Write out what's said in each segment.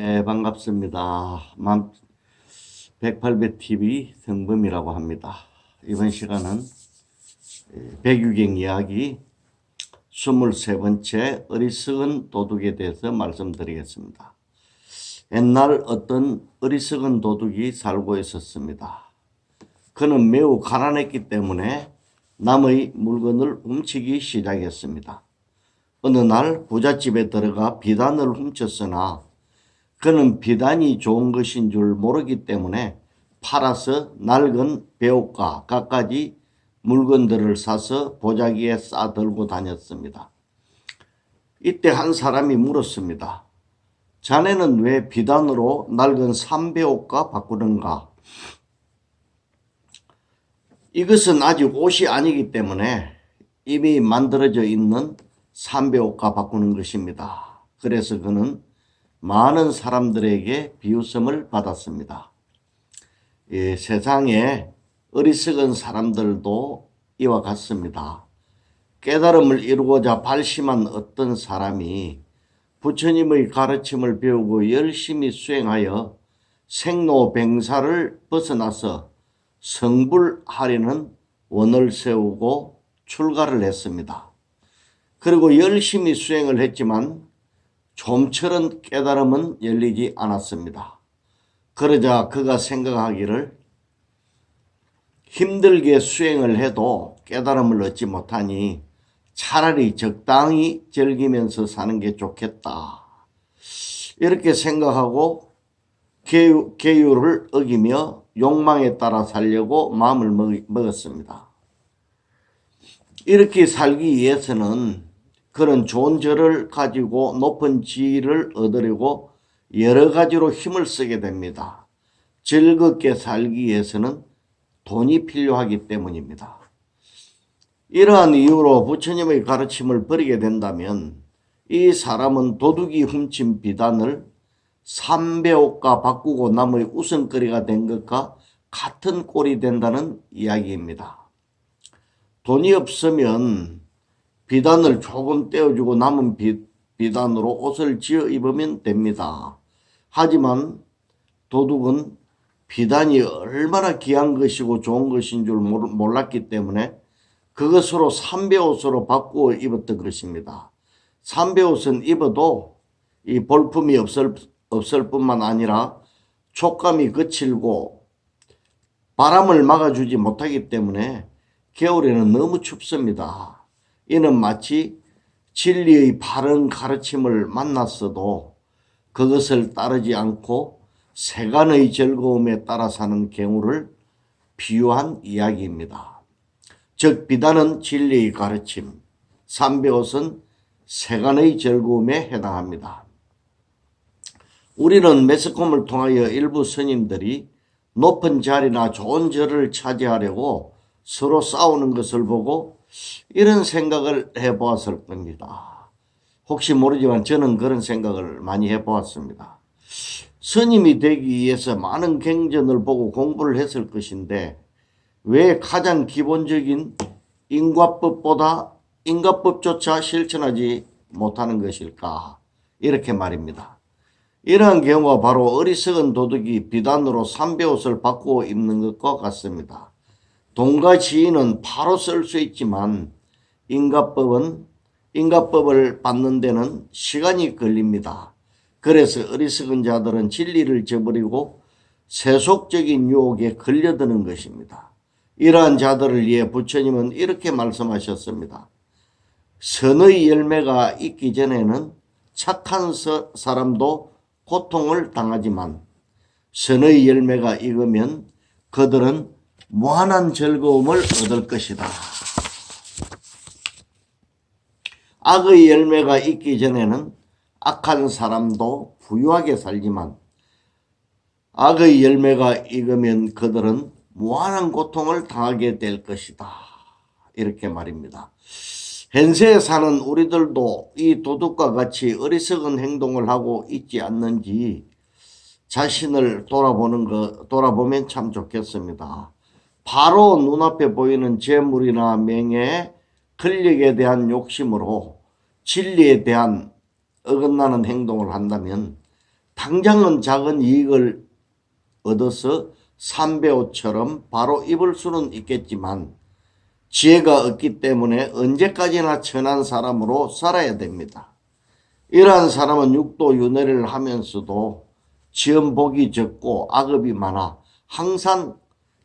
네, 반갑습니다. 108배TV 성범이라고 합니다. 이번 시간은 백유경 이야기 23번째 어리석은 도둑에 대해서 말씀드리겠습니다. 옛날 어떤 어리석은 도둑이 살고 있었습니다. 그는 매우 가난했기 때문에 남의 물건을 훔치기 시작했습니다. 어느 날 부잣집에 들어가 비단을 훔쳤으나 그는 비단이 좋은 것인 줄 모르기 때문에 팔아서 낡은 배옷과 갖가지 물건들을 사서 보자기에 싸들고 다녔습니다. 이때 한 사람이 물었습니다. 자네는 왜 비단으로 낡은 삼배옷과 바꾸는가? 이것은 아직 옷이 아니기 때문에 이미 만들어져 있는 삼배옷과 바꾸는 것입니다. 그래서 그는 많은 사람들에게 비웃음을 받았습니다. 세상에 어리석은 사람들도 이와 같습니다. 깨달음을 이루고자 발심한 어떤 사람이 부처님의 가르침을 배우고 열심히 수행하여 생로병사를 벗어나서 성불하려는 원을 세우고 출가를 했습니다. 그리고 열심히 수행을 했지만 좀처럼 깨달음은 열리지 않았습니다. 그러자 그가 생각하기를 힘들게 수행을 해도 깨달음을 얻지 못하니 차라리 적당히 즐기면서 사는 게 좋겠다. 이렇게 생각하고 계율을 어기며 욕망에 따라 살려고 마음을 먹었습니다. 이렇게 살기 위해서는 그런 좋은 절을 가지고 높은 지위를 얻으려고 여러 가지로 힘을 쓰게 됩니다. 즐겁게 살기 위해서는 돈이 필요하기 때문입니다. 이러한 이유로 부처님의 가르침을 버리게 된다면 이 사람은 도둑이 훔친 비단을 삼배옷과 바꾸고 남의 웃음거리가 된 것과 같은 꼴이 된다는 이야기입니다. 돈이 없으면 비단을 조금 떼어주고 남은 비단으로 옷을 지어 입으면 됩니다. 하지만 도둑은 비단이 얼마나 귀한 것이고 좋은 것인 줄 몰랐기 때문에 그것으로 삼배옷으로 바꾸어 입었던 것입니다. 삼배옷은 입어도 이 볼품이 없을 뿐만 아니라 촉감이 거칠고 바람을 막아주지 못하기 때문에 겨울에는 너무 춥습니다. 이는 마치 진리의 바른 가르침을 만났어도 그것을 따르지 않고 세간의 즐거움에 따라 사는 경우를 비유한 이야기입니다. 즉 비단은 진리의 가르침, 삼배옷은 세간의 즐거움에 해당합니다. 우리는 매스컴을 통하여 일부 스님들이 높은 자리나 좋은 절을 차지하려고 서로 싸우는 것을 보고 이런 생각을 해보았을 겁니다. 혹시 모르지만 저는 그런 생각을 많이 해보았습니다. 스님이 되기 위해서 많은 경전을 보고 공부를 했을 것인데 왜 가장 기본적인 인과법조차 실천하지 못하는 것일까? 이렇게 말입니다. 이러한 경우가 바로 어리석은 도둑이 비단으로 삼배옷을 바꾸어 입는 것과 같습니다. 돈과 지위는 바로 쓸 수 있지만 인과법을 받는 데는 시간이 걸립니다. 그래서 어리석은 자들은 진리를 저버리고 세속적인 유혹에 걸려드는 것입니다. 이러한 자들을 위해 부처님은 이렇게 말씀하셨습니다. 선의 열매가 있기 전에는 착한 사람도 고통을 당하지만 선의 열매가 익으면 그들은 무한한 즐거움을 얻을 것이다. 악의 열매가 있기 전에는 악한 사람도 부유하게 살지만 악의 열매가 익으면 그들은 무한한 고통을 당하게 될 것이다. 이렇게 말입니다. 현세에 사는 우리들도 이 도둑과 같이 어리석은 행동을 하고 있지 않는지 자신을 돌아보면 참 좋겠습니다. 바로 눈앞에 보이는 재물이나 명예, 권력에 대한 욕심으로 진리에 대한 어긋나는 행동을 한다면 당장은 작은 이익을 얻어서 삼배옷처럼 바로 입을 수는 있겠지만 지혜가 없기 때문에 언제까지나 천한 사람으로 살아야 됩니다. 이러한 사람은 육도 윤회를 하면서도 지은 복이 적고 악업이 많아 항상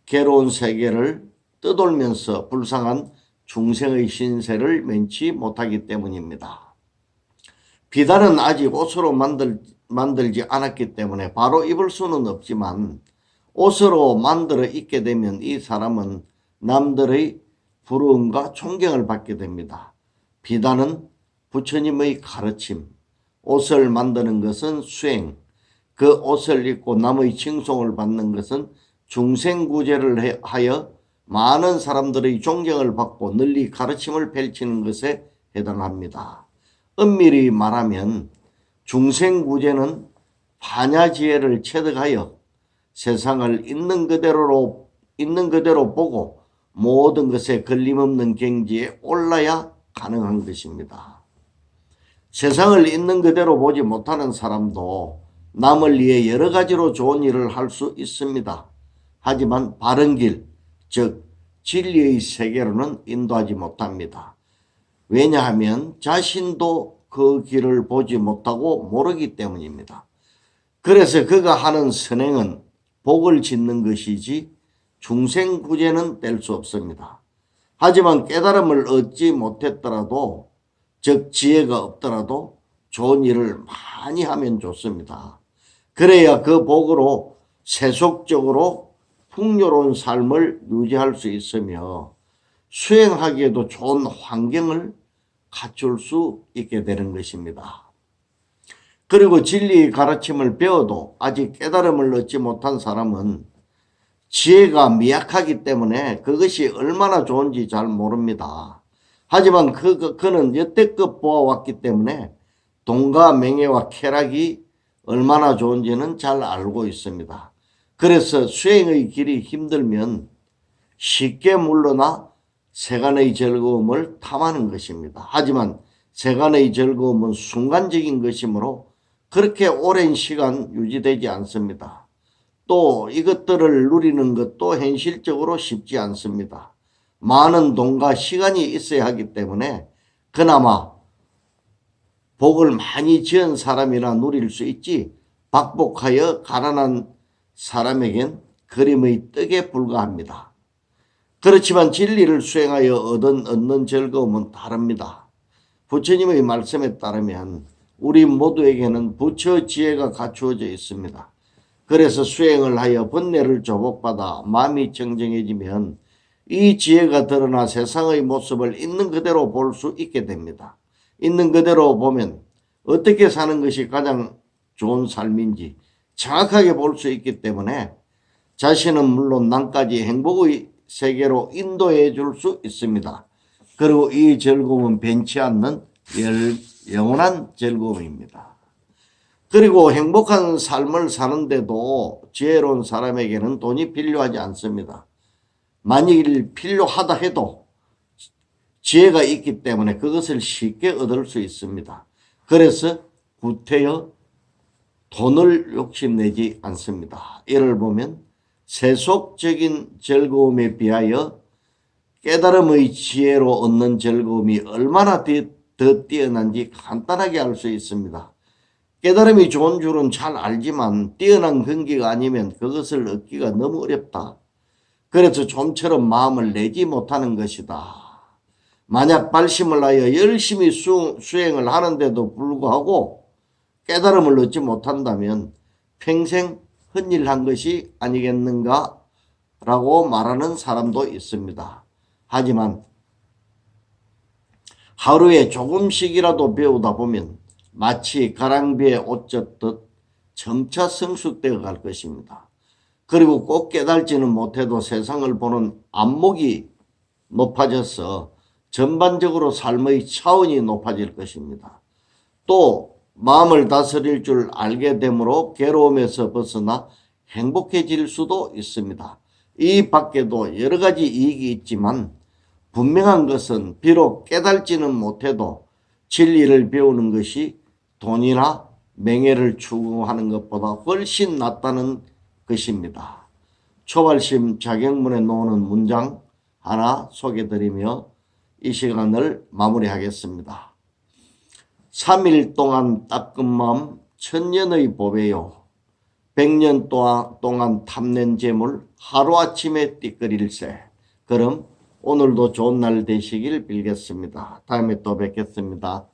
괴로운 세계를 떠돌면서 불쌍한 중생의 신세를 면치 못하기 때문입니다. 비단은 아직 옷으로 만들지 않았기 때문에 바로 입을 수는 없지만 옷으로 만들어 입게 되면 이 사람은 남들의 부러움과 존경을 받게 됩니다. 비단은 부처님의 가르침, 옷을 만드는 것은 수행, 그 옷을 입고 남의 칭송을 받는 것은 중생구제를 하여 많은 사람들의 존경을 받고 널리 가르침을 펼치는 것에 해당합니다. 엄밀히 말하면 중생구제는 반야지혜를 체득하여 세상을 있는 그대로 보고 모든 것에 걸림없는 경지에 올라야 가능한 것입니다. 세상을 있는 그대로 보지 못하는 사람도 남을 위해 여러 가지로 좋은 일을 할 수 있습니다. 하지만 바른 길, 즉 진리의 세계로는 인도하지 못합니다. 왜냐하면 자신도 그 길을 보지 못하고 모르기 때문입니다. 그래서 그가 하는 선행은 복을 짓는 것이지 중생구제는 될 수 없습니다. 하지만 깨달음을 얻지 못했더라도, 즉 지혜가 없더라도 좋은 일을 많이 하면 좋습니다. 그래야 그 복으로 세속적으로 풍요로운 삶을 유지할 수 있으며 수행하기에도 좋은 환경을 갖출 수 있게 되는 것입니다. 그리고 진리의 가르침을 배워도 아직 깨달음을 얻지 못한 사람은 지혜가 미약하기 때문에 그것이 얼마나 좋은지 잘 모릅니다. 하지만 그는 여태껏 보아왔기 때문에 돈과 명예와 쾌락이 얼마나 좋은지는 잘 알고 있습니다. 그래서 수행의 길이 힘들면 쉽게 물러나 세간의 즐거움을 탐하는 것입니다. 하지만 세간의 즐거움은 순간적인 것이므로 그렇게 오랜 시간 유지되지 않습니다. 또 이것들을 누리는 것도 현실적으로 쉽지 않습니다. 많은 돈과 시간이 있어야 하기 때문에 그나마 복을 많이 지은 사람이나 누릴 수 있지 박복하여 가난한 사람에겐 그림의 떡에 불과합니다. 그렇지만 진리를 수행하여 얻는 즐거움은 다릅니다. 부처님의 말씀에 따르면 우리 모두에게는 부처 지혜가 갖추어져 있습니다. 그래서 수행을 하여 번뇌를 조복받아 마음이 청정해지면 이 지혜가 드러나 세상의 모습을 있는 그대로 볼 수 있게 됩니다. 있는 그대로 보면 어떻게 사는 것이 가장 좋은 삶인지 정확하게 볼 수 있기 때문에 자신은 물론 남까지 행복의 세계로 인도해 줄 수 있습니다. 그리고 이 즐거움은 변치 않는 영원한 즐거움입니다. 그리고 행복한 삶을 사는데도 지혜로운 사람에게는 돈이 필요하지 않습니다. 만일 필요하다 해도 지혜가 있기 때문에 그것을 쉽게 얻을 수 있습니다. 그래서 구태여 돈을 욕심내지 않습니다. 예를 보면 세속적인 즐거움에 비하여 깨달음의 지혜로 얻는 즐거움이 얼마나 더 뛰어난지 간단하게 알 수 있습니다. 깨달음이 좋은 줄은 잘 알지만 뛰어난 근기가 아니면 그것을 얻기가 너무 어렵다. 그래서 좀처럼 마음을 내지 못하는 것이다. 만약 발심을 하여 열심히 수행을 하는데도 불구하고 깨달음을 얻지 못한다면 평생 헛일한 것이 아니겠는가 라고 말하는 사람도 있습니다. 하지만 하루에 조금씩이라도 배우다 보면 마치 가랑비에 옷 젖듯 점차 성숙되어 갈 것입니다. 그리고 꼭 깨달지는 못해도 세상을 보는 안목이 높아져서 전반적으로 삶의 차원이 높아질 것입니다. 또 마음을 다스릴 줄 알게 되므로 괴로움에서 벗어나 행복해질 수도 있습니다. 이 밖에도 여러 가지 이익이 있지만 분명한 것은 비록 깨달지는 못해도 진리를 배우는 것이 돈이나 명예를 추구하는 것보다 훨씬 낫다는 것입니다. 초발심 자격문에 놓는 문장 하나 소개드리며 이 시간을 마무리하겠습니다. 3일 동안 닦은 마음 천년의 보배요. 100년 동안 탐낸 재물 하루아침에 띠거릴세. 그럼 오늘도 좋은 날 되시길 빌겠습니다. 다음에 또 뵙겠습니다.